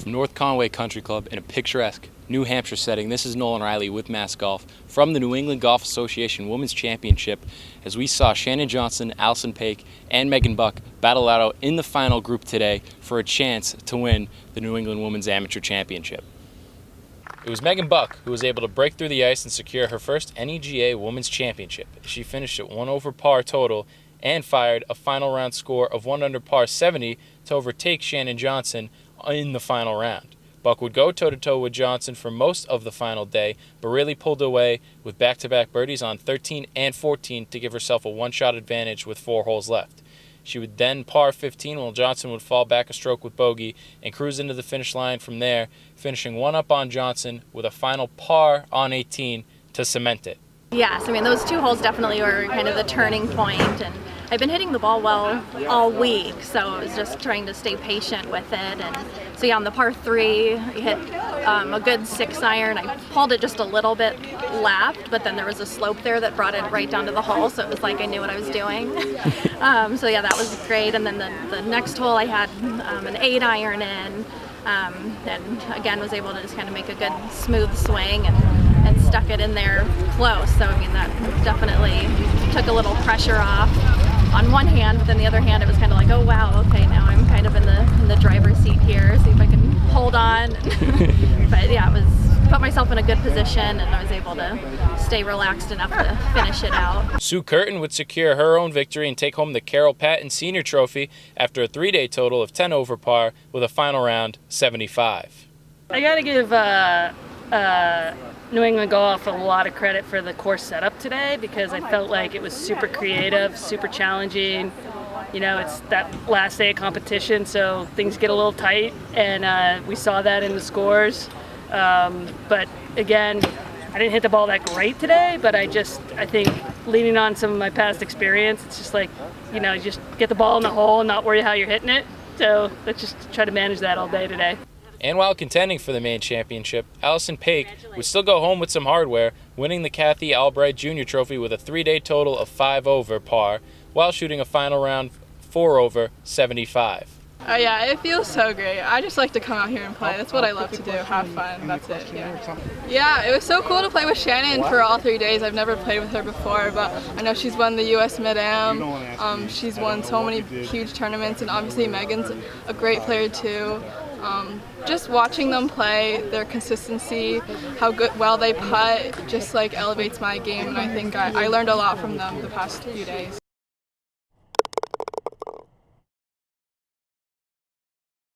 From North Conway Country Club in a picturesque New Hampshire setting, this is Nolan Riley with Mass Golf from the New England Golf Association Women's Championship, as we saw Shannon Johnson, Allison Paik, and Megan Buck battle it out in the final group today for a chance to win the New England Women's Amateur Championship. It was Megan Buck who was able to break through the ice and secure her first NEGA Women's Championship. She finished at 1 over par total and fired a final round score of 1 under par 70 to overtake Shannon Johnson in the final round. Buck would go toe-to-toe with Johnson for most of the final day, but really pulled away with back-to-back birdies on 13 and 14 to give herself a one-shot advantage with 4 holes left. She would then par 15 while Johnson would fall back a stroke with bogey and cruise into the finish line from there, finishing one up on Johnson with a final par on 18 to cement it. Yes, I mean those 2 holes definitely were kind of the turning point, and I've been hitting the ball well all week, so I was just trying to stay patient with it. And so yeah, on the par 3, I hit a good 6 iron. I pulled it just a little bit left, but then there was a slope there that brought it right down to the hole, so it was like I knew what I was doing. So yeah, that was great. And then the next hole I had an 8 iron in, and again was able to just kind of make a good smooth swing and stuck it in there close. So I mean that definitely took a little pressure off on one hand, but then the other hand it was kind of like, oh wow, okay, now I'm kind of in the driver's seat here, see if I can hold on. But yeah, it was put myself in a good position, and I was able to stay relaxed enough to finish it out. Sue Curtin would secure her own victory and take home the Carol Patton Senior Trophy after a 3-day total of 10 over par with a final round 75. I gotta give New England Golf a lot of credit for the course setup today, because I felt like it was super creative, super challenging. You know, it's that last day of competition, so things get a little tight, and we saw that in the scores. But again, I didn't hit the ball that great today, but I think leaning on some of my past experience, it's just like, you know, just get the ball in the hole and not worry how you're hitting it. So let's just try to manage that all day today. And while contending for the main championship, Allison Paik would still go home with some hardware, winning the Kathy Albright Junior Trophy with a 3-day total of 5 over par, while shooting a final round 4 over 75. Yeah, it feels so great. I just like to come out here and play. That's what I love to do, have fun, that's it. Yeah, it was so cool to play with Shannon for all 3 days. I've never played with her before, but I know she's won the US Mid-Am. She's won so many huge tournaments, and obviously Megan's a great player too. Just watching them play, their consistency, how well they putt, just like elevates my game, and I think I learned a lot from them the past few days.